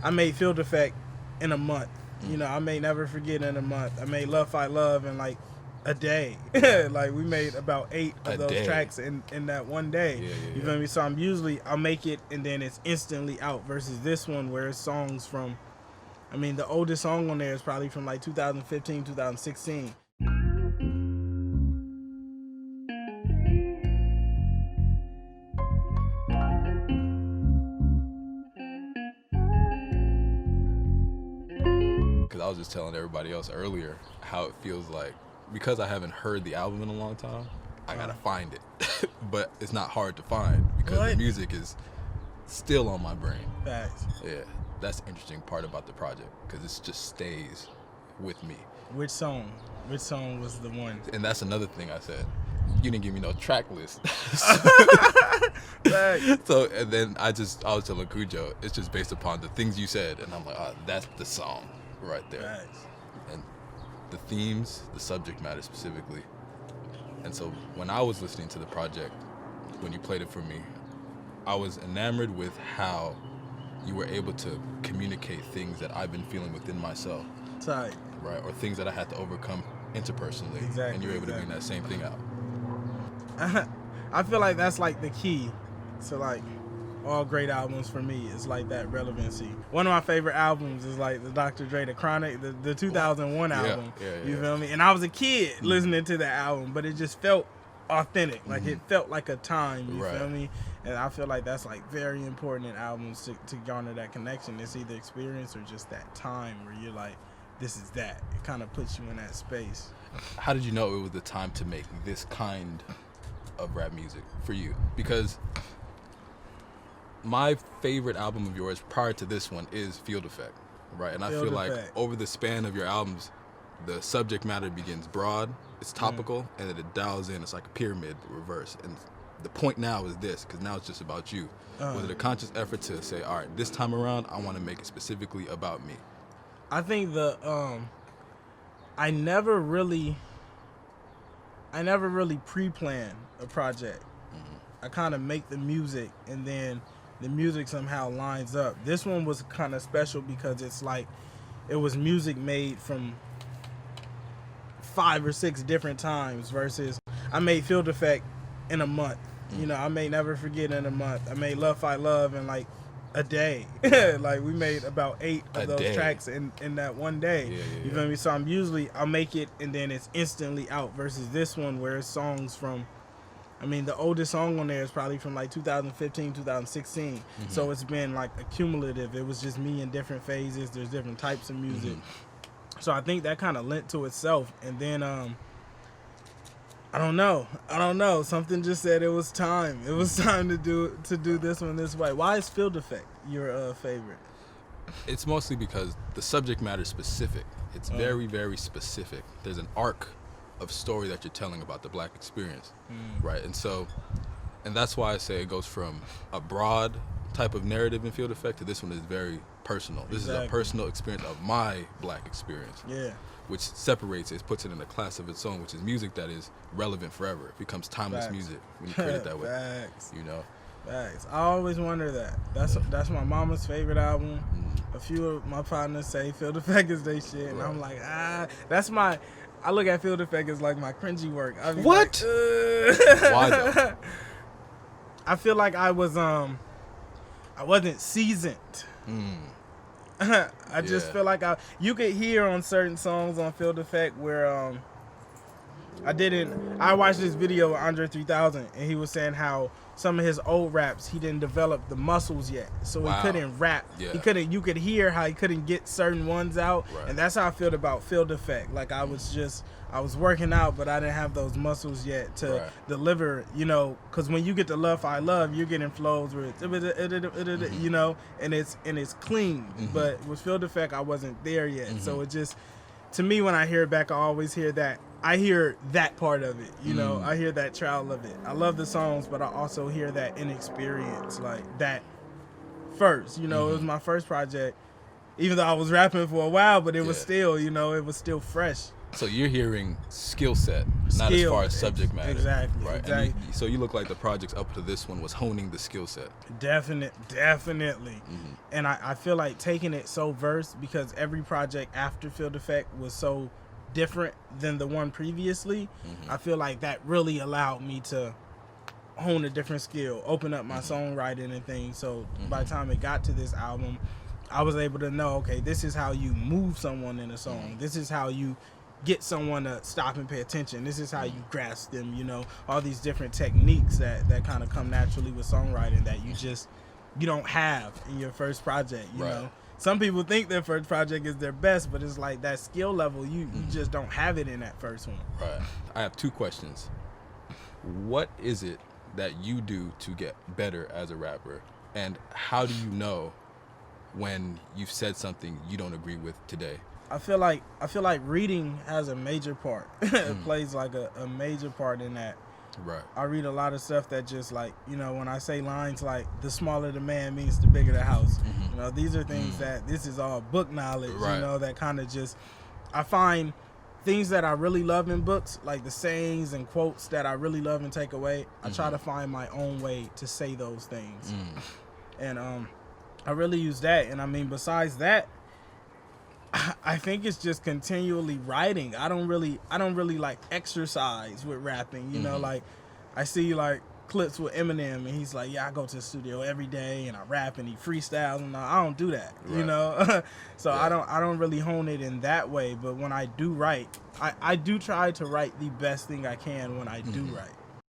I made Field Effect in a month. You know, I may Never Forget in a month. I made Love Fight Love in like a day. Like we made about 8 of those tracks in that one day. You feel me? So I'll make it and then it's instantly out versus this one where it's songs from, I mean, the oldest song on there is probably from like 2015, 2016. Because I was just telling everybody else earlier how it feels like, because I haven't heard the album in a long time, I gotta find it. But it's not hard to find because the music is still on my brain. Facts. Yeah, that's the interesting part about the project because it just stays with me. Which song? Which song was the one? And that's another thing I said. You didn't give me no track list. So, and then I was telling Cujo, it's just based upon the things you said, and I'm like, oh, that's the song right there. Facts. And the themes, the subject matter specifically. And so when I was listening to the project, when you played it for me, I was enamored with how you were able to communicate things that I've been feeling within myself. Tight. Right, or things that I had to overcome interpersonally. Exactly. And you're able to bring that same thing out. I feel like that's like the key to like all great albums for me is like that relevancy. One of my favorite albums is like the Dr. Dre, the Chronic, the 2001 album. You feel me? And I was a kid listening to that album, but it just felt authentic. Like it felt like a time. You feel me? And I feel like that's like very important in albums to garner that connection. It's either experience or just that time where you're like, this is that. It kind of puts you in that space. How did you know it was the time to make this kind of rap music for you? Because my favorite album of yours prior to this one is Field Effect, right? And I feel like over the span of your albums, the subject matter begins broad, it's topical, and then it dials in. It's like a pyramid reverse. And the point now is this, because now it's just about you. Was it a conscious effort to say, all right, this time around, I want to make it specifically about me? I think I never really pre-plan a project. I kind of make the music and then the music somehow lines up. This one was kind of special because it's like it was music made from 5 or 6 different times versus I made Field Effect in a month. You know, I made Never Forget in a month. I made Love Fight Love in like a day. Like we made about 8 of those tracks in that one day. You feel me? So I'll make it and then it's instantly out versus this one where it's songs from, I mean, the oldest song on there is probably from like 2015, 2016. So it's been like accumulative. It was just me in different phases. There's different types of music. So I think that kind of lent to itself. And then I don't know. Something just said it was time. It was time to do this one this way. Why is Field Effect your favorite? It's mostly because the subject matter is specific. It's very, very specific. There's an arc of story that you're telling about the black experience, right? And that's why I say it goes from a broad type of narrative in Field Effect to this one is very personal. This is a personal experience of my black experience. Which separates it, puts it in a class of its own, which is music that is relevant forever. It becomes timeless music when you create it that way. You know? Facts. I always wonder that. That's my mama's favorite album. A few of my partners say Field Effect is their shit, and I'm like, I look at Field Effect as like my cringy work. What? Like, why though? I feel like I wasn't seasoned. I just feel like you could hear on certain songs on Field Effect where I watched this video of Andre 3000 and he was saying how some of his old raps he didn't develop the muscles yet, so he couldn't rap. You could hear how he couldn't get certain ones out, and that's how I feel about Field Effect. Like I was working out, but I didn't have those muscles yet to deliver, you know, because when you get to Love I Love, you're getting flows where it's, you know, and it's clean. But with Field Effect, I wasn't there yet. So it just, to me, when I hear it back, I always hear that. I hear that part of it, you know. I hear that trial of it. I love the songs, but I also hear that inexperience, like that first. You know, it was my first project, even though I was rapping for a while, but it was still, you know, it was still fresh. So you're hearing skill set, not as far as subject matter. Exactly. Right. Exactly. And so you look like the projects up to this one was honing the skill set. Definitely. And I feel like taking it so versed, because every project after Field Effect was so different than the one previously. I feel like that really allowed me to hone a different skill, open up my songwriting and things. So by the time it got to this album, I was able to know, okay, this is how you move someone in a song. This is how you get someone to stop and pay attention. This is how you grasp them, you know, all these different techniques that kind of come naturally with songwriting that you don't have in your first project, you know. Some people think their first project is their best, but it's like that skill level, you just don't have it in that first one. Right. I have 2 questions. What is it that you do to get better as a rapper? And how do you know when you've said something you don't agree with today? I feel like reading has a major part. It plays like a major part in that. Right. I read a lot of stuff that just like, you know, when I say lines like the smaller the man means the bigger the house. You know, these are things that this is all book knowledge, you know, that kind of just, I find things that I really love in books, like the sayings and quotes that I really love and take away. I try to find my own way to say those things. And I really use that. And I mean, besides that, I think it's just continually writing. I don't really like exercise with rapping, you know, like I see like clips with Eminem and he's like, yeah, I go to the studio every day and I rap and he freestyles, and I don't do that, you know. So I don't really hone it in that way, but when I do write, I do try to write the best thing I can when I do write.